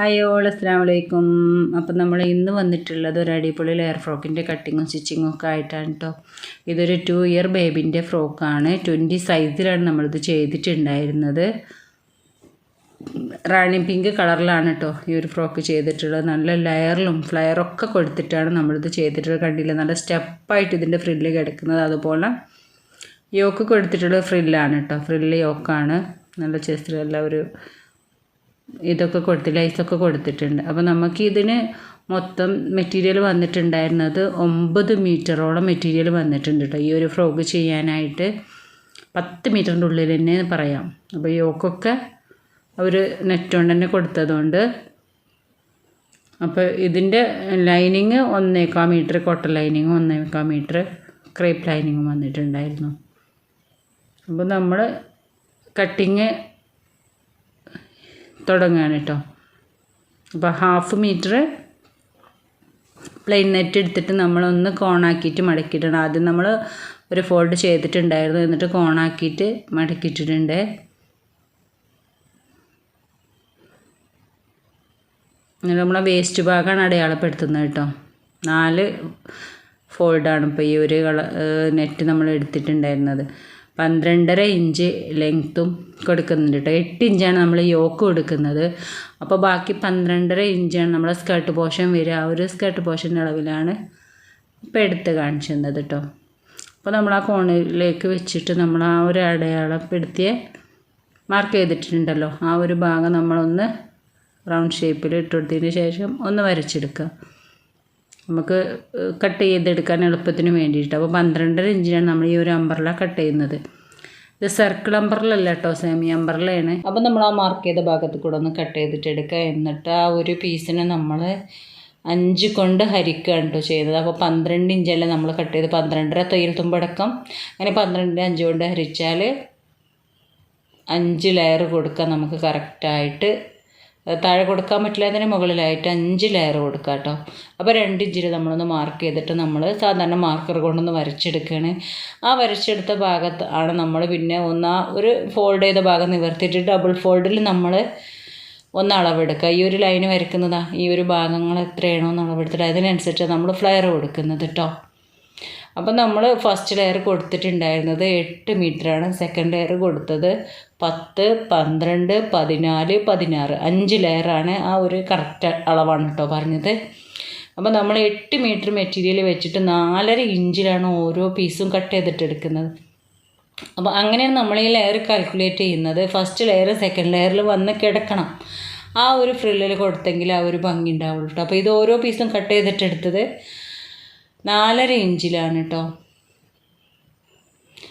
Hi all അസ്സലാമു അലൈക്കും. അപ്പം നമ്മൾ ഇന്ന് വന്നിട്ടുള്ളത് ഒരു അടിപൊളി ലെയർ ഫ്രോക്കിൻ്റെ കട്ടിങ്ങും സ്റ്റിച്ചിങ്ങും ഒക്കെ ആയിട്ടാണ് കേട്ടോ. ഇതൊരു 2 ഇയർ ബേബിൻ്റെ ഫ്രോക്കാണ്. 20 സൈസിലാണ് നമ്മളിത് ചെയ്തിട്ടുണ്ടായിരുന്നത്. റാണി പിങ്ക് കളറിലാണ് കേട്ടോ ഈ ഒരു ഫ്രോക്ക് ചെയ്തിട്ടുള്ളത്. നല്ല ലെയറിലും ഫ്ലയറൊക്കെ കൊടുത്തിട്ടാണ് നമ്മളിത് ചെയ്തിട്ടുള്ളത്. കണ്ടില്ല, നല്ല സ്റ്റെപ്പായിട്ട് ഇതിൻ്റെ ഫ്രില്ല് കിടക്കുന്നത്. അതുപോലെ യോക്ക് കൊടുത്തിട്ടുള്ളത് ഫ്രില്ലാണ് കേട്ടോ. ഫ്രില്ല് യോക്കാണ്. നല്ല ചെസ്റ്റിലെല്ലാം ഒരു ഇതൊക്കെ കൊടുത്ത് ലൈസൊക്കെ കൊടുത്തിട്ടുണ്ട്. അപ്പോൾ നമുക്ക് ഇതിന് മൊത്തം മെറ്റീരിയൽ വന്നിട്ടുണ്ടായിരുന്നത് 9 മീറ്ററോളം മെറ്റീരിയൽ വന്നിട്ടുണ്ട് കേട്ടോ. ഈ ഒരു ഫ്രോക്ക് ചെയ്യാനായിട്ട് 10 മീറ്ററിൻ്റെ ഉള്ളിൽ തന്നെ പറയാം. അപ്പോൾ യോക്കൊക്കെ അവർ നെറ്റ് കൊണ്ട് തന്നെ കൊടുത്തതുകൊണ്ട് അപ്പോൾ ഇതിൻ്റെ lining 1.25 metre, cotton lining 1.25 metre, crepe ലൈനിങ്ങും വന്നിട്ടുണ്ടായിരുന്നു. അപ്പോൾ നമ്മൾ കട്ടിങ് തുടങ്ങുകയാണ് കേട്ടോ. അപ്പോൾ 1/2 മീറ്റർ പ്ലെയിൻ നെറ്റ് എടുത്തിട്ട് നമ്മളൊന്ന് കോണാക്കിയിട്ട് മടക്കിയിട്ടുണ്ട്. ആദ്യം നമ്മൾ ഒരു ഫോൾഡ് ചെയ്തിട്ടുണ്ടായിരുന്നു, എന്നിട്ട് കോണാക്കിയിട്ട് മടക്കിയിട്ടിട്ടുണ്ട്. എന്നിട്ട് നമ്മളെ വേസ്റ്റ് ഭാഗമാണ് അടയാളപ്പെടുത്തുന്നത് കേട്ടോ. 4 ഫോൾഡാണ് ഇപ്പോൾ ഈ ഒരു നെറ്റ് നമ്മൾ എടുത്തിട്ടുണ്ടായിരുന്നത്. 12.5 ഇഞ്ച് ലെങ്ത്തും കൊടുക്കുന്നുണ്ട് കേട്ടോ. 8 ഇഞ്ചാണ് നമ്മൾ യോക്ക് കൊടുക്കുന്നത്. അപ്പോൾ ബാക്കി 12.5 ഇഞ്ചാണ് നമ്മളെ സ്കേർട്ട് പോർഷൻ വരിക. ആ ഒരു സ്കേർട്ട് പോർഷൻ്റെ അളവിലാണ് ഇപ്പോൾ എടുത്ത് കാണിച്ചിരുന്നത് കേട്ടോ. അപ്പോൾ നമ്മൾ ആ കോണിലേക്ക് വെച്ചിട്ട് നമ്മൾ ആ ഒരു അടയാളപ്പെടുത്തിയ മാർക്ക് ചെയ്തിട്ടുണ്ടല്ലോ, ആ ഒരു ഭാഗം നമ്മളൊന്ന് റൗണ്ട് ഷേപ്പിൽ ഇട്ട് കൊടുത്തതിന് ശേഷം ഒന്ന് വരച്ചെടുക്കുക. നമുക്ക് കട്ട് ചെയ്തെടുക്കാൻ എളുപ്പത്തിന് വേണ്ടിയിട്ട്. അപ്പോൾ 12.5 ഇഞ്ചിനാണ് നമ്മൾ ഈ ഒരു അംബ്രല കട്ട് ചെയ്യുന്നത്. ഇത് സർക്കിൾ അംബ്രലല്ല കേട്ടോ, സെമി അംബ്രലയാണ്. അപ്പോൾ നമ്മൾ ആ മാർക്ക് ചെയ്ത ഭാഗത്ത് കൂടെ ഒന്ന് കട്ട് ചെയ്തിട്ട് എടുക്കുക. എന്നിട്ട് ആ ഒരു പീസിനെ നമ്മൾ 5 കൊണ്ട് ഹരിക്കുകയാണ് കേട്ടോ ചെയ്യുന്നത്. അപ്പോൾ 12 ഇഞ്ചല്ലേ നമ്മൾ കട്ട് ചെയ്ത് 12.5 തയ്യൽ തുമ്പടക്കം അങ്ങനെ 12 5 കൊണ്ട് ഹരിച്ചാൽ 5 ലെയർ കൊടുക്കുക നമുക്ക് കറക്റ്റായിട്ട്. താഴെ കൊടുക്കാൻ പറ്റില്ല, അതിന് മുകളിലായിട്ട് 5 ലെയർ കൊടുക്കുക കേട്ടോ. അപ്പോൾ 2 ഇഞ്ചിൽ നമ്മളൊന്ന് മാർക്ക് ചെയ്തിട്ട് നമ്മൾ സാധാരണ മാർക്കർ കൊണ്ടൊന്ന് വരച്ചെടുക്കുകയാണ്. ആ വരച്ചെടുത്ത ഭാഗത്ത് ആണ് നമ്മൾ പിന്നെ ഒരു ഫോൾഡ് ചെയ്ത ഭാഗം നിവർത്തിയിട്ട് ഡബിൾ ഫോൾഡിൽ നമ്മൾ ഒന്ന് അളവെടുക്കുക. ഈ ഒരു ലൈന് വരയ്ക്കുന്നതാ ഈ ഒരു ഭാഗങ്ങൾ എത്രയാണോ എന്ന് അളവെടുത്തിട്ട് അതിനനുസരിച്ച് നമ്മൾ ഫ്ലയർ കൊടുക്കുന്നത് കേട്ടോ. അപ്പം നമ്മൾ ഫസ്റ്റ് ലെയർ കൊടുത്തിട്ടുണ്ടായിരുന്നത് 8 മീറ്ററാണ്. സെക്കൻഡ് ലെയർ കൊടുത്തത് 10, 12, 14, 16 5 ലെയറാണ്. ആ ഒരു കറക്റ്റ് അളവാണ് കേട്ടോ പറഞ്ഞത്. അപ്പോൾ നമ്മൾ 8 മീറ്റർ മെറ്റീരിയൽ വെച്ചിട്ട് 4.5 ഇഞ്ചിലാണ് ഓരോ പീസും കട്ട് ചെയ്തിട്ട് എടുക്കുന്നത്. അപ്പോൾ അങ്ങനെയാണ് നമ്മൾ ഈ ലെയർ കാൽക്കുലേറ്റ് ചെയ്യുന്നത്. ഫസ്റ്റ് ലെയർ സെക്കൻഡ് ലെയറിൽ വന്ന് കിടക്കണം. ആ ഒരു ഫ്രില്ലിൽ കൊടുത്തെങ്കിൽ ആ ഒരു ഭംഗി ഉണ്ടാവുള്ളൂ കേട്ടോ. അപ്പോൾ ഇത് ഓരോ പീസും കട്ട് ചെയ്തിട്ട് എടുത്തത് 4.5 ഇഞ്ചിലാണ് കേട്ടോ.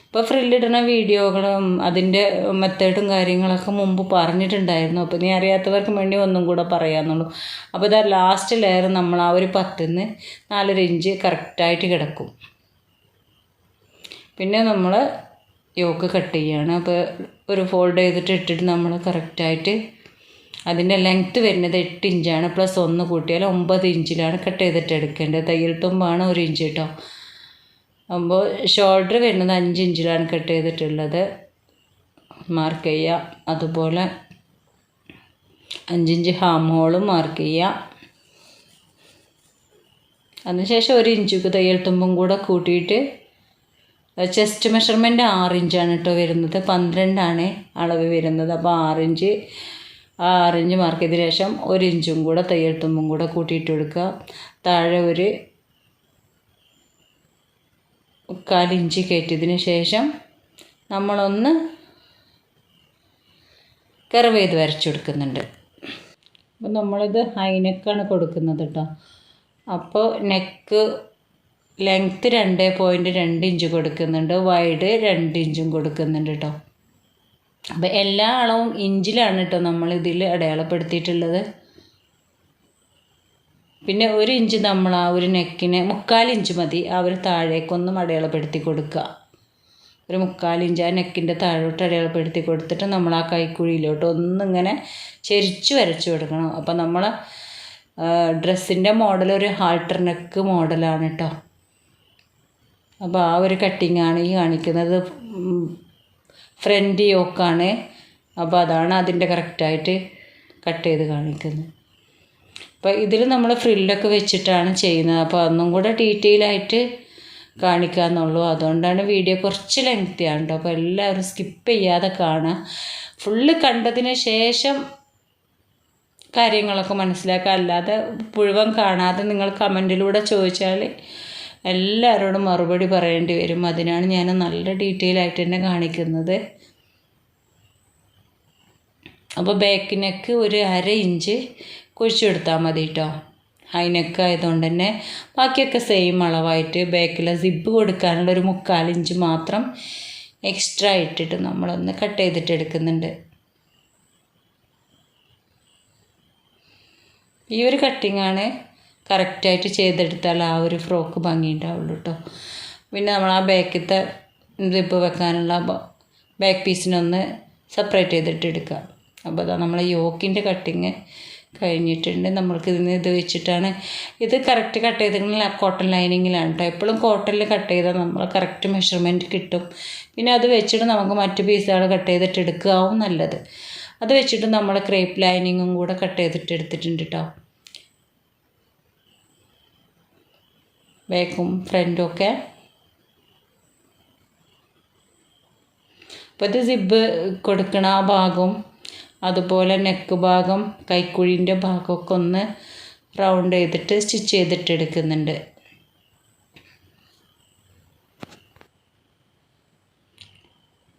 ഇപ്പോൾ ഫ്രില്ലിടുന്ന വീഡിയോകളും അതിൻ്റെ മെത്തേഡും കാര്യങ്ങളൊക്കെ മുമ്പ് പറഞ്ഞിട്ടുണ്ടായിരുന്നു. അപ്പോൾ നീ അറിയാത്തവർക്ക് വേണ്ടി ഒന്നും കൂടെ പറയാമെന്നുള്ളൂ. അപ്പോൾ ഇതാ ലാസ്റ്റ് ലെയർ നമ്മൾ ആ ഒരു 10-ന്ന് 4.5 ഇഞ്ച് കറക്റ്റായിട്ട് കിടക്കും. പിന്നെ നമ്മൾ യോക്ക് കട്ട് ചെയ്യുകയാണ്. അപ്പോൾ ഒരു ഫോൾഡ് ചെയ്തിട്ട് ഇട്ടിട്ട് നമ്മൾ കറക്റ്റായിട്ട് അതിൻ്റെ ലെങ്ത്ത് വരുന്നത് 8 ഇഞ്ചാണ്. പ്ലസ് 1 കൂട്ടിയാൽ 9 ഇഞ്ചിലാണ് കട്ട് ചെയ്തിട്ട് എടുക്കേണ്ടത്. തയ്യൽ തുമ്പാണ് 1 ഇഞ്ച് കേട്ടോ. അപ്പോൾ ഷോൾഡർ വരുന്നത് 5 ഇഞ്ചിലാണ് കട്ട് ചെയ്തിട്ടുള്ളത്, മാർക്ക് ചെയ്യുക. അതുപോലെ 5 ഇഞ്ച് ഹാം ഹോളും മാർക്ക് ചെയ്യുക. അതിനുശേഷം 1 ഇഞ്ച് തയ്യൽ തുമ്പും കൂടെ കൂട്ടിയിട്ട് ചെസ്റ്റ് മെഷർമെൻറ്റ് 6 ഇഞ്ചാണ് കേട്ടോ വരുന്നത്. 12 അളവ് വരുന്നത്. അപ്പോൾ 6 ഇഞ്ച് മാർക്ക് ചെയ്തതിന് ശേഷം 1 ഇഞ്ചും കൂടെ തയ്യൽ തുമ്പും കൂടെ കൂട്ടിയിട്ട് കൊടുക്കുക. താഴെ ഒരു 1/4 ഇഞ്ച് കയറ്റിയതിന് ശേഷം നമ്മളൊന്ന് കർവ് ചെയ്ത് വരച്ചു കൊടുക്കുന്നുണ്ട്. അപ്പോൾ നമ്മളിത് ഹൈ നെക്കാണ് കൊടുക്കുന്നത് കേട്ടോ. അപ്പോൾ നെക്ക് ലെങ്ത്ത് 2.2 ഇഞ്ച് കൊടുക്കുന്നുണ്ട്, വൈഡ് 2 ഇഞ്ചും കൊടുക്കുന്നുണ്ട് കേട്ടോ. അപ്പോൾ എല്ലാ അളവും ഇഞ്ചിലാണ് കേട്ടോ നമ്മളിതിൽ അടയാളപ്പെടുത്തിയിട്ടുള്ളത്. പിന്നെ 1 ഇഞ്ച് നമ്മൾ ആ ഒരു നെക്കിന് 3/4 ഇഞ്ച് മതി ആ ഒരു താഴേക്കൊന്നും അടയാളപ്പെടുത്തി കൊടുക്കുക. ഒരു 3/4 ഇഞ്ച് ആ നെക്കിൻ്റെ താഴോട്ട് അടയാളപ്പെടുത്തി കൊടുത്തിട്ട് നമ്മൾ ആ കൈക്കുഴിയിലോട്ട് ഒന്നിങ്ങനെ ചെരിച്ച് വരച്ചു കൊടുക്കണം. അപ്പോൾ നമ്മൾ ഡ്രസ്സിൻ്റെ മോഡൽ ഒരു ഹാൾട്ടർ നെക്ക് മോഡലാണ് കേട്ടോ. അപ്പോൾ ആ ഒരു കട്ടിങ്ങാണ് ഈ കാണിക്കുന്നത്. ഫ്രണ്ട് യോക്കാണ്. അപ്പോൾ അതാണ് അതിൻ്റെ കറക്റ്റായിട്ട് കട്ട് ചെയ്ത് കാണിക്കുന്നത്. അപ്പോൾ ഇതിൽ നമ്മൾ ഫ്രില്ലൊക്കെ വെച്ചിട്ടാണ് ചെയ്യുന്നത്. അപ്പോൾ ഒന്നും കൂടെ ഡീറ്റെയിൽ ആയിട്ട് കാണിക്കാമെന്നുള്ളൂ. അതുകൊണ്ടാണ് വീഡിയോ കുറച്ച് ലെങ്തിയാണ് കേട്ടോ. അപ്പോൾ എല്ലാവരും സ്കിപ്പ് ചെയ്യാതെ കാണുക. ഫുള്ള് കണ്ടതിന് ശേഷം കാര്യങ്ങളൊക്കെ മനസ്സിലാക്കുക. അല്ലാതെ മുഴുവൻ കാണാതെ നിങ്ങൾ കമൻറ്റിലൂടെ ചോദിച്ചാൽ എല്ലാവരോടും മറുപടി പറയേണ്ടി വരും. അതിനാണ് ഞാൻ നല്ല ഡീറ്റെയിൽ ആയിട്ട് തന്നെ കാണിക്കുന്നത്. അപ്പോൾ ബാക്ക് നെക്ക് ഒരു 1/2 ഇഞ്ച് കുഴിച്ചെടുത്താൽ മതി കേട്ടോ. ഹൈ നെക്ക് ആയതുകൊണ്ട് തന്നെ ബാക്കിയൊക്കെ സെയിം അളവായിട്ട് ബാക്കിലെ സിബ് കൊടുക്കാനുള്ള ഒരു 3/4 ഇഞ്ച് മാത്രം എക്സ്ട്രാ ഇട്ടിട്ട് നമ്മളൊന്ന് കട്ട് ചെയ്തിട്ട് എടുക്കുന്നുണ്ട്. ഈ ഒരു കട്ടിങ്ങാണ് കറക്റ്റായിട്ട് ചെയ്തെടുത്താൽ ആ ഒരു ഫ്രോക്ക് ഭംഗി ഉണ്ടാവുള്ളൂ കേട്ടോ. പിന്നെ നമ്മൾ ആ ബാക്കിലത്തെ സിബ് വെക്കാനുള്ള ബാക്ക് പീസിനൊന്ന് സെപ്പറേറ്റ് ചെയ്തിട്ട് എടുക്കുക. അപ്പോൾ അതാ നമ്മൾ യോക്കിൻ്റെ കട്ടിങ് കഴിഞ്ഞിട്ടുണ്ട്. നമ്മൾക്ക് ഇത് വെച്ചിട്ടാണ് ഇത് കറക്റ്റ് കട്ട് ചെയ്തിട്ടുണ്ടെങ്കിൽ കോട്ടൺ ലൈനിങ്ങിലാണ് കേട്ടോ. എപ്പോഴും കോട്ടണിൽ കട്ട് ചെയ്താൽ നമ്മൾ കറക്റ്റ് മെഷർമെൻറ്റ് കിട്ടും. പിന്നെ അത് വെച്ചിട്ട് നമുക്ക് മറ്റ് പീസുകൾ കട്ട് ചെയ്തിട്ട് എടുക്കുകയാവും നല്ലത്. അത് വെച്ചിട്ട് നമ്മൾ ക്രേപ്പ് ലൈനിങ്ങും കൂടെ കട്ട് ചെയ്തിട്ട് എടുത്തിട്ടുണ്ട് കേട്ടോ. ബാക്കും ഫ്രണ്ടും ഒക്കെ. അപ്പോൾ ഇത് സിബ് കൊടുക്കണ ആ ഭാഗവും അതുപോലെ നെക്ക് ഭാഗം കൈക്കുഴിൻ്റെ ഭാഗമൊക്കെ ഒന്ന് റൗണ്ട് ചെയ്തിട്ട് സ്റ്റിച്ച് ചെയ്തിട്ട് എടുക്കുന്നുണ്ട്.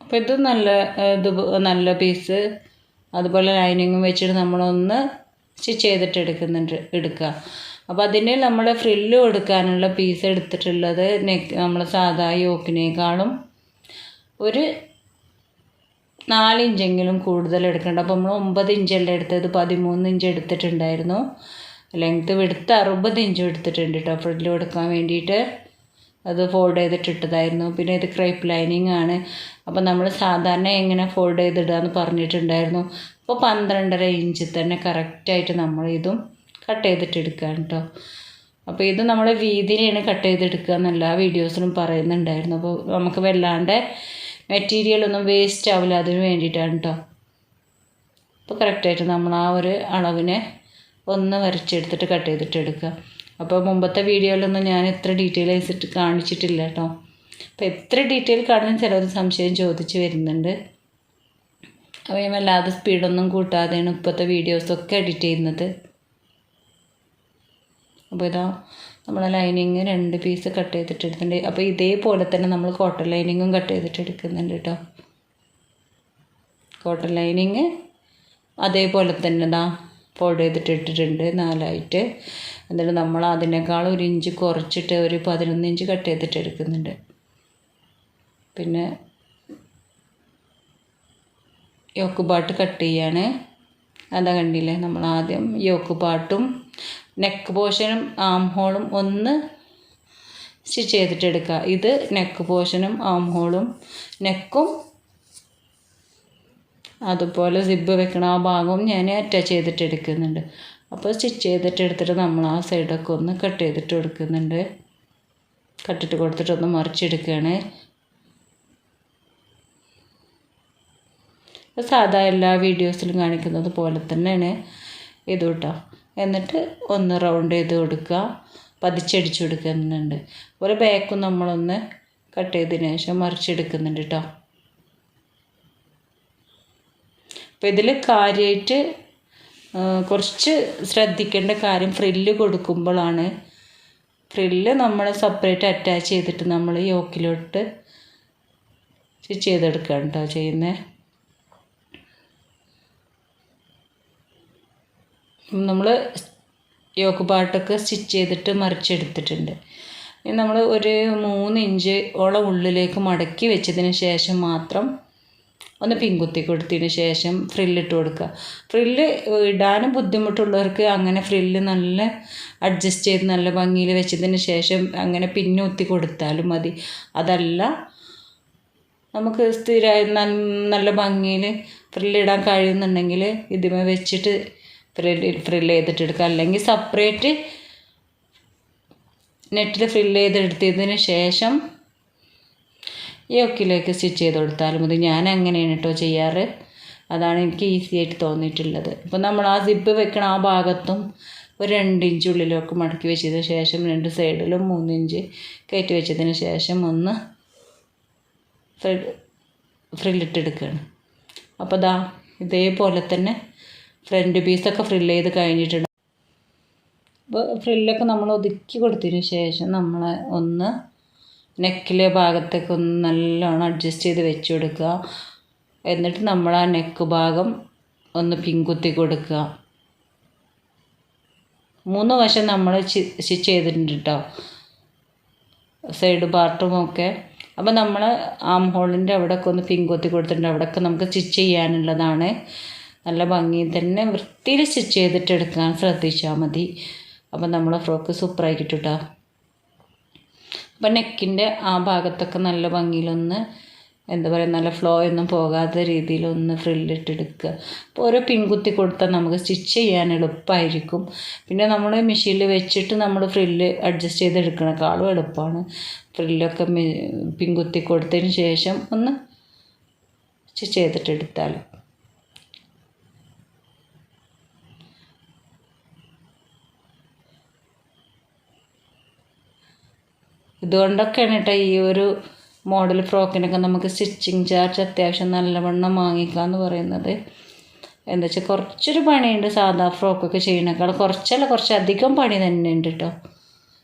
അപ്പോൾ ഇത് നല്ല പീസ് അതുപോലെ ലൈനിങ്ങും വെച്ചിട്ട് നമ്മളൊന്ന് സ്റ്റിച്ച് ചെയ്തിട്ട് എടുക്കുക. അപ്പോൾ അതിന് നമ്മൾ ഫ്രില്ല് കൊടുക്കാനുള്ള പീസ് എടുത്തിട്ടുള്ളത് നമ്മൾ സാധാ യോക്കിനേക്കാളും ഒരു 4 ഇഞ്ചെങ്കിലും കൂടുതൽ എടുക്കേണ്ട. അപ്പോൾ നമ്മൾ 9 ഇഞ്ചല്ലേ എടുത്തത്, 13 ഇഞ്ച് എടുത്തിട്ടുണ്ടായിരുന്നു. ലെങ്ത്ത് വിടുത്ത് 60 ഇഞ്ചും എടുത്തിട്ടുണ്ട് കേട്ടോ ഫ്രില്ല് കൊടുക്കാൻ വേണ്ടിയിട്ട്. അത് ഫോൾഡ് ചെയ്തിട്ടിട്ടതായിരുന്നു. പിന്നെ ഇത് ക്രേപ്പ് ലൈനിങ് ആണ്. അപ്പോൾ നമ്മൾ സാധാരണ എങ്ങനെ ഫോൾഡ് ചെയ്തിടുക എന്ന് പറഞ്ഞിട്ടുണ്ടായിരുന്നു. അപ്പോൾ 12.5 ഇഞ്ച് തന്നെ കറക്റ്റായിട്ട് നമ്മൾ ഇതും കട്ട് ചെയ്തിട്ടെടുക്കുകയാണ് കേട്ടോ. അപ്പോൾ ഇത് നമ്മൾ വീതിയിലാണ് കട്ട് ചെയ്തെടുക്കുക എന്നെല്ലാ വീഡിയോസിലും പറയുന്നുണ്ടായിരുന്നു. അപ്പോൾ നമുക്ക് വല്ലാണ്ട് മെറ്റീരിയലൊന്നും വേസ്റ്റ് ആവില്ല, അതിന് വേണ്ടിയിട്ടാണ് കേട്ടോ. അപ്പോൾ കറക്റ്റായിട്ട് നമ്മൾ ആ ഒരു അളവിനെ ഒന്ന് വരച്ചെടുത്തിട്ട് കട്ട് ചെയ്തിട്ട് എടുക്കുക. അപ്പോൾ മുമ്പത്തെ വീഡിയോയിലൊന്നും ഞാൻ ഇത്ര ഡീറ്റെയിൽ ആയിട്ട് കാണിച്ചിട്ടില്ല കേട്ടോ. അപ്പോൾ എത്ര ഡീറ്റെയിൽ കാണാൻ ചിലർ സംശയം ചോദിച്ച് വരുന്നുണ്ട്. അപ്പോൾ ഞാൻ വല്ലാതെ സ്പീഡൊന്നും കൂട്ടാതെയാണ് ഇപ്പോഴത്തെ വീഡിയോസൊക്കെ എഡിറ്റ് ചെയ്യുന്നത്. അപ്പോൾ ഇതാ നമ്മൾ ലൈനിങ് 2 പീസ് കട്ട് ചെയ്തിട്ട് എടുക്കുന്നുണ്ട്. അപ്പോൾ ഇതേപോലെ തന്നെ നമ്മൾ കോട്ടൺ ലൈനിങ്ങും കട്ട് ചെയ്തിട്ട് എടുക്കുന്നുണ്ട് കേട്ടോ. കോട്ടൺ ലൈനിങ് അതേപോലെ തന്നെ ഇതാ ഫോൾഡ് ചെയ്തിട്ട് ഇട്ടിട്ടുണ്ട് 4 ആയിട്ട്. എന്നിട്ട് നമ്മൾ അതിനേക്കാൾ 1 ഇഞ്ച് കുറച്ചിട്ട് ഒരു 11 ഇഞ്ച് കട്ട് ചെയ്തിട്ട് എടുക്കുന്നുണ്ട്. പിന്നെ യോക്ക് പാട്ട് കട്ട് ചെയ്യാണ്. അതാ കണ്ടില്ലേ, നമ്മൾ ആദ്യം യോക്ക് പാട്ടും നെക്ക് പോർഷനും ആം ഹോളും ഒന്ന് സ്റ്റിച്ച് ചെയ്തിട്ടെടുക്കുക. ഇത് നെക്ക് പോർഷനും ആം ഹോളും നെക്കും അതുപോലെ സിബ് വെക്കണ ആ ഭാഗവും ഞാൻ അറ്റാച്ച് ചെയ്തിട്ട് എടുക്കുന്നുണ്ട്. അപ്പോൾ സ്റ്റിച്ച് ചെയ്തിട്ട് എടുത്തിട്ട് നമ്മൾ ആ സൈഡൊക്കെ ഒന്ന് കട്ട് ചെയ്തിട്ട് കൊടുക്കുന്നുണ്ട്. കട്ടിട്ട് കൊടുത്തിട്ടൊന്ന് മറിച്ചെടുക്കുകയാണ്. സാധാ എല്ലാ വീഡിയോസിലും കാണിക്കുന്നത് പോലെ തന്നെയാണ് ഇത് കേട്ടോ. എന്നിട്ട് ഒന്ന് റൗണ്ട് ചെയ്ത് കൊടുക്കുക, പതിച്ചടിച്ച് കൊടുക്കുന്നുണ്ട്. അതുപോലെ ബാക്കും നമ്മളൊന്ന് കട്ട് ചെയ്തതിന് ശേഷം മറിച്ചെടുക്കുന്നുണ്ട് കേട്ടോ. അപ്പോൾ ഇതിൽ കാര്യമായിട്ട് കുറച്ച് ശ്രദ്ധിക്കേണ്ട കാര്യം ഫ്രില്ല് കൊടുക്കുമ്പോഴാണ്. ഫ്രില്ല് നമ്മൾ സെപ്പറേറ്റ് അറ്റാച്ച് ചെയ്തിട്ട് നമ്മൾ യോക്കിലോട്ട് സ്റ്റിച്ച് ചെയ്തെടുക്കുകയാണ് കേട്ടോ ചെയ്യുന്നത്. നമ്മൾ യോക്ക് പാട്ടൊക്കെ സ്റ്റിച്ച് ചെയ്തിട്ട് മറിച്ചെടുത്തിട്ടുണ്ട്. ഇനി നമ്മൾ ഒരു 3 ഇഞ്ച് ഓളം ഉള്ളിലേക്ക് മടക്കി വെച്ചതിന് ശേഷം മാത്രം ഒന്ന് പിൻകുത്തി കൊടുത്തതിന് ശേഷം ഫ്രില്ലിട്ട് കൊടുക്കുക. ഫ്രില്ല് ഇടാനും ബുദ്ധിമുട്ടുള്ളവർക്ക് അങ്ങനെ ഫ്രില്ല് നല്ല അഡ്ജസ്റ്റ് ചെയ്ത് നല്ല ഭംഗിയിൽ വെച്ചതിന് ശേഷം അങ്ങനെ പിന്നുത്തി കൊടുത്താലും മതി. അതല്ല നമുക്ക് സ്ഥിരമായി നല്ല ഭംഗിയിൽ ഫ്രില്ലിടാൻ കഴിയുന്നുണ്ടെങ്കിൽ ഇതിമേ വെച്ചിട്ട് ഫ്രില്ല് ചെയ്തിട്ടെടുക്കുക. അല്ലെങ്കിൽ സെപ്പറേറ്റ് നെറ്റിൽ ഫ്രില്ല് ചെയ്തെടുത്തതിന് ശേഷം യോക്കിലേക്ക് സ്റ്റിച്ച് ചെയ്ത് കൊടുത്താലും മതി. ഞാൻ അങ്ങനെയാണ് കേട്ടോ ചെയ്യാറ്. അതാണ് എനിക്ക് ഈസി ആയിട്ട് തോന്നിയിട്ടുള്ളത്. അപ്പോൾ നമ്മൾ ആ സിബ് വെക്കണ ആ ഭാഗത്തും ഒരു 2 ഇഞ്ച് ഉള്ളിലേക്ക് മടക്കി വെച്ചതിന് ശേഷം 2 സൈഡിലും 3 ഇഞ്ച് കയറ്റി വെച്ചതിന് ശേഷം ഒന്ന് ഫ്രില്ലിട്ടെടുക്കുകയാണ്. അപ്പോൾ ദാ ഇതേപോലെ തന്നെ ഫ്രണ്ട് പീസൊക്കെ ഫ്രില്ല് ചെയ്ത് കഴിഞ്ഞിട്ടുണ്ട്. അപ്പോൾ ഫ്രില്ലൊക്കെ നമ്മൾ ഒതുക്കി കൊടുത്തതിന് ശേഷം നമ്മൾ ഒന്ന് നെക്കിലെ ഭാഗത്തേക്ക് ഒന്ന് നല്ലോണം അഡ്ജസ്റ്റ് ചെയ്ത് വെച്ച് കൊടുക്കുക. എന്നിട്ട് നമ്മൾ ആ നെക്ക് ഭാഗം ഒന്ന് പിൻകുത്തി കൊടുക്കുക. 3 വശം നമ്മൾ സ്റ്റിച്ച് ചെയ്തിട്ടുണ്ട് കേട്ടോ, സൈഡ് പാർട്ടുമൊക്കെ. അപ്പോൾ നമ്മൾ ആം ഹോളിൻ്റെ അവിടെയൊക്കെ ഒന്ന് പിൻകുത്തി കൊടുത്തിട്ടുണ്ട്. അവിടെയൊക്കെ നമുക്ക് സ്റ്റിച്ച് ചെയ്യാനുള്ളതാണ്. നല്ല ഭംഗിയിൽ തന്നെ വൃത്തിയിൽ സ്റ്റിച്ച് ചെയ്തിട്ട് എടുക്കാൻ ശ്രദ്ധിച്ചാൽ മതി. അപ്പം നമ്മളെ ഫ്രോക്ക് സൂപ്പറായി കിട്ടും കേട്ടോ. അപ്പം നെക്കിൻ്റെ ആ ഭാഗത്തൊക്കെ നല്ല ഭംഗിയിലൊന്ന് എന്താ പറയുക, നല്ല ഫ്ലോ ഒന്നും പോകാത്ത രീതിയിലൊന്ന് ഫ്രില്ലിട്ടെടുക്കുക. അപ്പോൾ ഓരോ പിൻകുത്തി കൊടുത്താൽ നമുക്ക് സ്റ്റിച്ച് ചെയ്യാൻ എളുപ്പമായിരിക്കും. പിന്നെ നമ്മൾ മെഷീനിൽ വെച്ചിട്ട് നമ്മൾ ഫ്രില്ല് അഡ്ജസ്റ്റ് ചെയ്തെടുക്കണേക്കാളും എളുപ്പമാണ്. ഫ്രില്ലൊക്കെ പിൻകുത്തി കൊടുത്തതിന് ശേഷം ഒന്ന് സ്റ്റിച്ച് ചെയ്തിട്ടെടുത്താൽ. ഇതുകൊണ്ടൊക്കെയാണ് കേട്ടോ ഈ ഒരു മോഡൽ ഫ്രോക്കിനൊക്കെ നമുക്ക് സ്റ്റിച്ചിങ് ചാർജ് അത്യാവശ്യം നല്ലവണ്ണം വാങ്ങിക്കാമെന്ന് പറയുന്നത്. എന്താ വെച്ചാൽ കുറച്ചൊരു പണിയുണ്ട് സാധാ ഫ്രോക്കൊക്കെ ചെയ്യണേക്കാൾ. കുറച്ചധികം പണി തന്നെ ഉണ്ട് കേട്ടോ.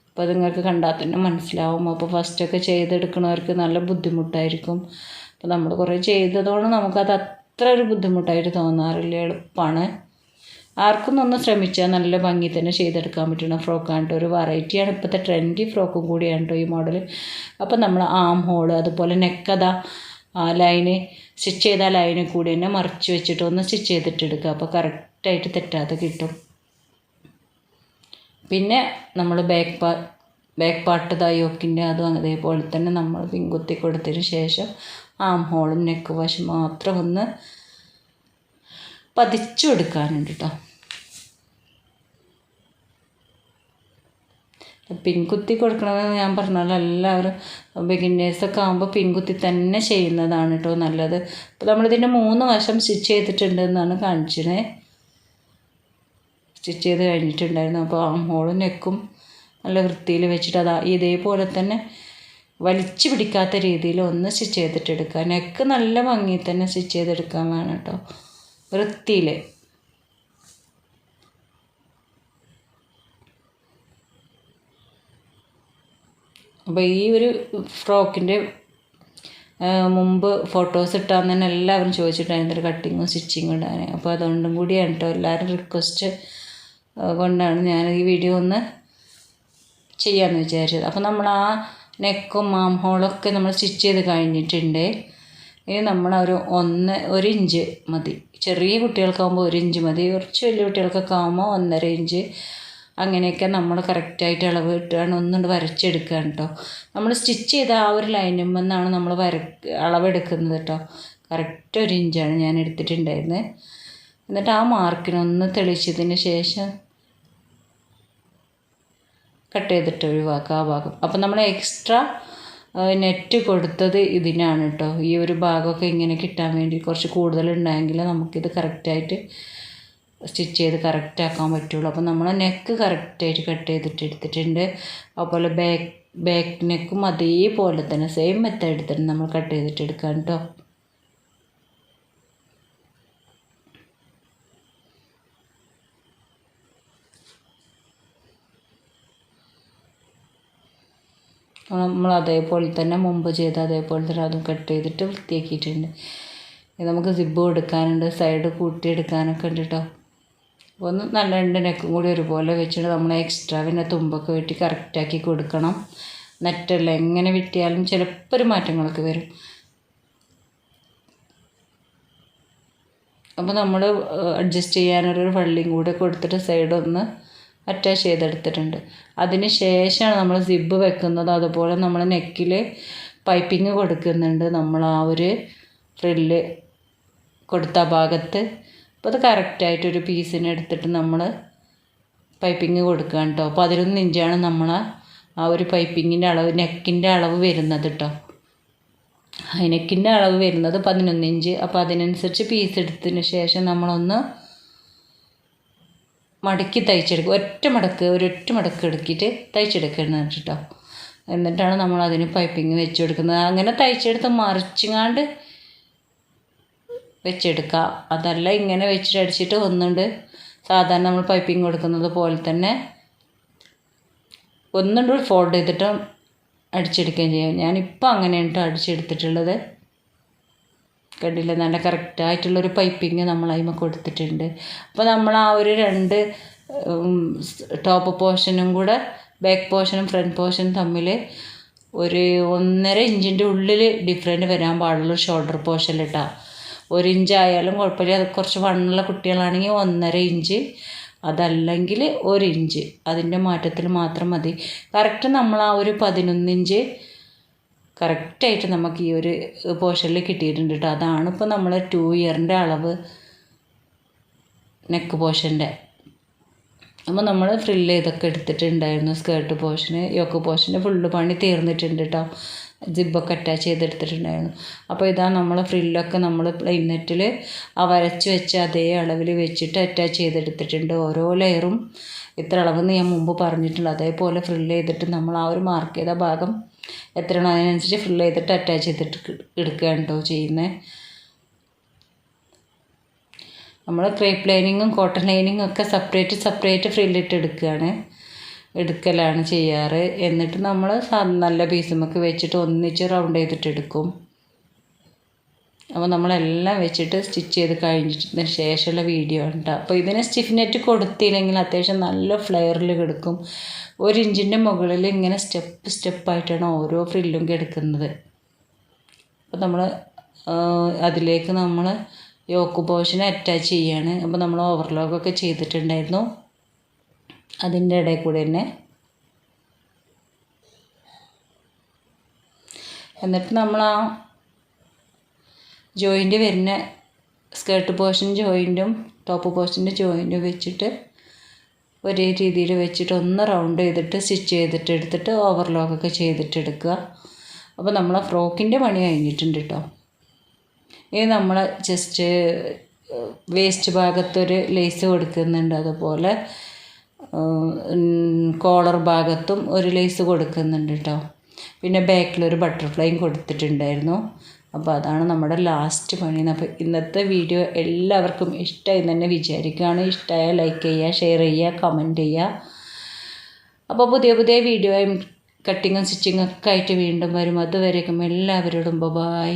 അപ്പോൾ അത് നിങ്ങൾക്ക് കണ്ടാൽ തന്നെ മനസ്സിലാവും. അപ്പോൾ ഫസ്റ്റൊക്കെ ചെയ്തെടുക്കണവർക്ക് നല്ല ബുദ്ധിമുട്ടായിരിക്കും. അപ്പോൾ നമ്മൾ കുറേ ചെയ്തതുകൊണ്ട് നമുക്കത് അത്ര ഒരു ബുദ്ധിമുട്ടായിട്ട് തോന്നാറില്ല, എളുപ്പമാണ്. ആർക്കും ഒന്ന് ശ്രമിച്ചാൽ നല്ല ഭംഗി തന്നെ ചെയ്തെടുക്കാൻ പറ്റുന്ന ഫ്രോക്കാണ് കേട്ടോ. ഒരു വെറൈറ്റിയാണ്, ഇപ്പോഴത്തെ ട്രെൻഡി ഫ്രോക്കും കൂടിയാണ് കേട്ടോ ഈ മോഡൽ. അപ്പോൾ നമ്മൾ ആം ഹോള് അതുപോലെ നെക്കതാ ലൈന് സ്റ്റിച്ച് ചെയ്ത ലൈനിൽ കൂടി തന്നെ മറിച്ച് വെച്ചിട്ട് ഒന്ന് സ്റ്റിച്ച് ചെയ്തിട്ടെടുക്കുക. അപ്പോൾ കറക്റ്റായിട്ട് തെറ്റാതെ കിട്ടും. പിന്നെ നമ്മൾ ബാക്ക് പാർട്ട് യോക്കിൻ്റെ അതും അതേപോലെ തന്നെ നമ്മൾ പിൻകുത്തി കൊടുത്തതിന് ശേഷം ആം ഹോളും നെക്ക് വശം മാത്രം ഒന്ന് പതിച്ചു കൊടുക്കാനുണ്ട് കേട്ടോ. പിൻകുത്തി കൊടുക്കണമെന്ന് ഞാൻ പറഞ്ഞാൽ എല്ലാവരും ബിഗിന്നേഴ്സൊക്കെ ആകുമ്പോൾ പിൻകുത്തി തന്നെ ചെയ്യുന്നതാണ് കേട്ടോ നല്ലത്. അപ്പോൾ നമ്മളിതിൻ്റെ 3 വശം സ്റ്റിച്ച് ചെയ്തിട്ടുണ്ടെന്നാണ് കാണിച്ചത്. സ്റ്റിച്ച് ചെയ്ത് കഴിഞ്ഞിട്ടുണ്ടായിരുന്നു. അപ്പോൾ ആം ഹോളും നെക്കും നല്ല വൃത്തിയിൽ വെച്ചിട്ട് അതാ ഇതേപോലെ തന്നെ വലിച്ചു പിടിക്കാത്ത രീതിയിൽ ഒന്ന് സ്റ്റിച്ച് ചെയ്തിട്ടെടുക്കുക. നെക്ക് നല്ല ഭംഗിയിൽ തന്നെ സ്റ്റിച്ച് ചെയ്തെടുക്കാൻ വേണം കേട്ടോ, വൃത്തിയിൽ. അപ്പോൾ ഈ ഒരു ഫ്രോക്കിൻ്റെ മുമ്പ് ഫോട്ടോസ് ഇട്ടാൽ തന്നെ എല്ലാവരും ചോദിച്ചിട്ടായിരുന്നു ഒരു കട്ടിങ്ങും സ്റ്റിച്ചിങ്ങും ഇടാൻ. അപ്പോൾ അതുകൊണ്ടും കൂടിയാണ് കേട്ടോ എല്ലാവരും റിക്വസ്റ്റ് കൊണ്ടാണ് ഞാൻ ഈ വീഡിയോ ഒന്ന് ചെയ്യാമെന്ന് വിചാരിച്ചത്. അപ്പോൾ നമ്മൾ ആ നെക്കും ആം ഹോളൊക്കെ നമ്മൾ സ്റ്റിച്ച് ചെയ്ത് കഴിഞ്ഞിട്ടുണ്ട്. ഇനി നമ്മൾ ഒരു ഇഞ്ച് മതി. ചെറിയ കുട്ടികൾക്കാകുമ്പോൾ 1 ഇഞ്ച് മതി. കുറച്ച് വലിയ കുട്ടികൾക്കൊക്കെ ആകുമ്പോൾ 1.5 ഇഞ്ച് അങ്ങനെയൊക്കെ നമ്മൾ കറക്റ്റായിട്ട് അളവ് ഇട്ടാണ് ഒന്നുകൊണ്ട് വരച്ചെടുക്കുകയാണ് കേട്ടോ. നമ്മൾ സ്റ്റിച്ച് ചെയ്ത ആ ഒരു ലൈനിൽ നിന്നാണ് നമ്മൾ അളവെടുക്കുന്നത് കേട്ടോ. കറക്റ്റ് 1 ഇഞ്ചാണ് ഞാൻ എടുത്തിട്ടുണ്ടായിരുന്നത്. എന്നിട്ട് ആ മാർക്കിനൊന്ന് തെളിച്ചതിന് ശേഷം കട്ട് ചെയ്തിട്ട് ഒഴിവാക്കുക ആ ഭാഗം. അപ്പം നമ്മൾ എക്സ്ട്രാ നെറ്റ് കൊടുത്തത് ഇതിനാണ് കേട്ടോ. ഈ ഒരു ഭാഗമൊക്കെ ഇങ്ങനെ കിട്ടാൻ വേണ്ടി കുറച്ച് കൂടുതലുണ്ടായെങ്കിൽ നമുക്കിത് കറക്റ്റായിട്ട് സ്റ്റിച്ച് ചെയ്ത് കറക്റ്റാക്കാൻ പറ്റുള്ളൂ. അപ്പോൾ നമ്മൾ നെക്ക് കറക്റ്റായിട്ട് കട്ട് ചെയ്തിട്ട് എടുത്തിട്ടുണ്ട്. അതുപോലെ ബാക്ക് നെക്കും അതേപോലെ തന്നെ സെയിം മെത്തേഡ് തന്നെ നമ്മൾ കട്ട് ചെയ്തിട്ട് എടുക്കാം കേട്ടോ. നമ്മൾ അതേപോലെ തന്നെ മുമ്പ് ചെയ്ത് അതേപോലെ തന്നെ അതും കട്ട് ചെയ്തിട്ട് വൃത്തിയാക്കിയിട്ടുണ്ട്. നമുക്ക് സിബ്ബ് കൊടുക്കാനുണ്ട്, സൈഡ് കൂട്ടിയെടുക്കാനൊക്കെ ഉണ്ട് കേട്ടോ. അപ്പോൾ ഒന്ന് നല്ല 2 നെക്കും കൂടി ഒരുപോലെ വെച്ചിട്ട് നമ്മൾ എക്സ്ട്രാ പിന്നെ തുമ്പൊക്കെ വെട്ടി കറക്റ്റാക്കി കൊടുക്കണം. നെറ്റല്ല എങ്ങനെ വെട്ടിയാലും ചിലപ്പോൾ ഒരു മാറ്റങ്ങളൊക്കെ വരും. അപ്പോൾ നമ്മൾ അഡ്ജസ്റ്റ് ചെയ്യാനൊരു വള്ളിയും കൂടെ കൊടുത്തിട്ട് സൈഡൊന്ന് അറ്റാച്ച് ചെയ്തെടുത്തിട്ടുണ്ട്. അതിന് ശേഷമാണ് നമ്മൾ സിബ്ബ് വെക്കുന്നത്. അതുപോലെ നമ്മൾ നെക്കിൽ പൈപ്പിങ് കൊടുക്കുന്നുണ്ട് നമ്മൾ ആ ഒരു ഫ്രില്ല് കൊടുത്ത ഭാഗത്ത്. അപ്പോൾ അത് കറക്റ്റായിട്ടൊരു പീസിന് എടുത്തിട്ട് നമ്മൾ പൈപ്പിങ് കൊടുക്കുകയാണ് കേട്ടോ. 11 ഇഞ്ചാണ് നമ്മൾ ആ ഒരു പൈപ്പിങ്ങിൻ്റെ അളവ് നെക്കിൻ്റെ അളവ് വരുന്നത് കേട്ടോ. നെക്കിൻ്റെ അളവ് വരുന്നത് 11 ഇഞ്ച്. അപ്പോൾ അതിനനുസരിച്ച് പീസ് എടുത്തതിന് ശേഷം നമ്മളൊന്ന് മടക്കി തയ്ച്ചെടുക്കുക. ഒരൊറ്റ മടക്ക് എടുക്കിയിട്ട് തയ്ച്ചെടുക്കണം കേട്ടോ. എന്നിട്ടാണ് നമ്മൾ അതിന് പൈപ്പിങ് വെച്ച് കൊടുക്കുന്നത്. അങ്ങനെ തയ്ച്ചെടുത്ത് മറിച്ചിങ്ങാണ്ട് വെച്ചെടുക്കുക. അതല്ല ഇങ്ങനെ വെച്ചിട്ട് അടിച്ചിട്ട് ഒന്നുണ്ട് സാധാരണ നമ്മൾ പൈപ്പിങ് കൊടുക്കുന്നത് പോലെ തന്നെ ഒന്നുണ്ട് ഫോൾഡ് ചെയ്തിട്ട് അടിച്ചെടുക്കുകയും ചെയ്യും. ഞാനിപ്പോൾ അങ്ങനെയാണ് കേട്ടോ അടിച്ചെടുത്തിട്ടുള്ളത്. കണ്ടില്ല, നല്ല കറക്റ്റായിട്ടുള്ളൊരു പൈപ്പിങ് നമ്മൾ അതിന് കൊടുത്തിട്ടുണ്ട്. അപ്പോൾ നമ്മൾ ആ ഒരു 2 ടോപ്പ് പോർഷനും കൂടെ ബാക്ക് പോർഷനും ഫ്രണ്ട് പോർഷനും തമ്മിൽ ഒരു 1.5 ഇഞ്ചിൻ്റെ ഉള്ളിൽ ഡിഫറൻറ്റ് വരാൻ പാടുള്ളൂ ഷോൾഡർ പോർഷനിൽ കേട്ടോ. 1 ഇഞ്ച് ആയാലും കുഴപ്പമില്ല. അത് കുറച്ച് വണ്ണുള്ള കുട്ടികളാണെങ്കിൽ 1.5 ഇഞ്ച്, അതല്ലെങ്കിൽ 1 ഇഞ്ച്, അതിൻ്റെ മാറ്റത്തിൽ മാത്രം മതി. കറക്റ്റ് നമ്മൾ ആ ഒരു 11 ഇഞ്ച് കറക്റ്റായിട്ട് നമുക്ക് ഈ ഒരു പോർഷനിൽ കിട്ടിയിട്ടുണ്ട് കേട്ടോ. അതാണ് ഇപ്പോൾ നമ്മൾ 2 ഇയറിൻ്റെ അളവ് നെക്ക് പോർഷൻ്റെ. അപ്പോൾ നമ്മൾ ഫ്രില്ല് ചെയ്തൊക്കെ എടുത്തിട്ടുണ്ടായിരുന്നു. സ്കേർട്ട് പോർഷന്, യോക്ക് പോർഷന് ഫുള്ള് പണി തീർന്നിട്ടുണ്ട് കേട്ടോ. ജിബൊക്കെ അറ്റാച്ച് ചെയ്തെടുത്തിട്ടുണ്ടായിരുന്നു. അപ്പോൾ ഇതാ നമ്മൾ ഫ്രില്ലൊക്കെ നമ്മൾ പ്ലെയിൻ നെറ്റിൽ ആ വരച്ച് വെച്ച അതേ അളവിൽ വെച്ചിട്ട് അറ്റാച്ച് ചെയ്തെടുത്തിട്ടുണ്ട്. ഓരോ ലെയറും ഇത്ര അളവെന്ന് ഞാൻ മുമ്പ് പറഞ്ഞിട്ടുണ്ട്. അതേപോലെ ഫ്രില്ല് ചെയ്തിട്ട് നമ്മൾ ആ ഒരു മാർക്ക് ചെയ്ത ഭാഗം എത്രയാണോ അതിനനുസരിച്ച് ഫ്രില്ല് ചെയ്തിട്ട് അറ്റാച്ച് ചെയ്തിട്ട് എടുക്കുകയാണ് കേട്ടോ ചെയ്യുന്നത്. നമ്മൾ ക്രേപ്പ് ലൈനിങ്ങും കോട്ടൺ ലൈനിങ്ങും ഒക്കെ സെപ്പറേറ്റ് ഫ്രില്ലിട്ട് എടുക്കലാണ് ചെയ്യാറ്. എന്നിട്ട് നമ്മൾ നല്ല പീസുമൊക്കെ വെച്ചിട്ട് ഒന്നിച്ച് റൗണ്ട് ചെയ്തിട്ട് എടുക്കും. അപ്പോൾ നമ്മളെല്ലാം വെച്ചിട്ട് സ്റ്റിച്ച് ചെയ്ത് കഴിഞ്ഞിട്ട് ശേഷമുള്ള വീഡിയോ ഉണ്ട്. അപ്പോൾ ഇതിന് സ്റ്റിഫ് നെറ്റ് കൊടുത്തില്ലെങ്കിൽ അത്യാവശ്യം നല്ല ഫ്ലെയറിൽ കിടക്കും. 1 ഇഞ്ചിൻ്റെ മുകളിൽ ഇങ്ങനെ സ്റ്റെപ്പായിട്ടാണ് ഓരോ ഫ്രില്ലും കിടക്കുന്നത്. അപ്പോൾ നമ്മൾ അതിലേക്ക് നമ്മൾ യോക്ക് പോർഷൻ അറ്റാച്ച് ചെയ്യാണ്. അപ്പോൾ നമ്മൾ ഓവർലോക്കൊക്കെ ചെയ്തിട്ടുണ്ടായിരുന്നു. അതിൻ്റെ ഇടയിൽ കൂടെ തന്നെ എന്നിട്ട് നമ്മൾ ആ ജോയിൻ്റ് വരുന്ന സ്കേർട്ട് പോർഷൻ ജോയിൻറ്റും ടോപ്പ് പോർഷൻ്റെ ജോയിൻറ്റും വെച്ചിട്ട് ഒരേ രീതിയിൽ വെച്ചിട്ട് ഒന്ന് റൗണ്ട് ചെയ്തിട്ട് സ്റ്റിച്ച് ചെയ്തിട്ട് എടുത്തിട്ട് ഓവർലോക്കൊക്കെ ചെയ്തിട്ട് എടുക്കുക. അപ്പോൾ നമ്മളെ ഫ്രോക്കിൻ്റെ പണി കഴിഞ്ഞിട്ടുണ്ട് കേട്ടോ. ഇനി നമ്മൾ ജസ്റ്റ് വേസ്റ്റ് ഭാഗത്തൊരു ലേസ് കൊടുക്കുന്നുണ്ട്. അതുപോലെ കോളർ ഭാഗത്തും ഒരു ലേസ് കൊടുക്കുന്നുണ്ട് കേട്ടോ. പിന്നെ ബാക്കിലൊരു ബട്ടർഫ്ലൈയും കൊടുത്തിട്ടുണ്ടായിരുന്നു. അപ്പോൾ അതാണ് നമ്മുടെ ലാസ്റ്റ് പണി. അപ്പോൾ ഇന്നത്തെ വീഡിയോ എല്ലാവർക്കും ഇഷ്ടമായി തന്നെ വിചാരിക്കുകയാണ്. ഇഷ്ടമായ ലൈക്ക് ചെയ്യുക, ഷെയർ ചെയ്യുക, കമൻറ്റ് ചെയ്യുക. അപ്പോൾ പുതിയ വീഡിയോയും കട്ടിങ്ങും സ്റ്റിച്ചിങ്ങും ഒക്കെ ആയിട്ട് വീണ്ടും വരും. അതുവരേക്കും എല്ലാവരോടും ബൈ.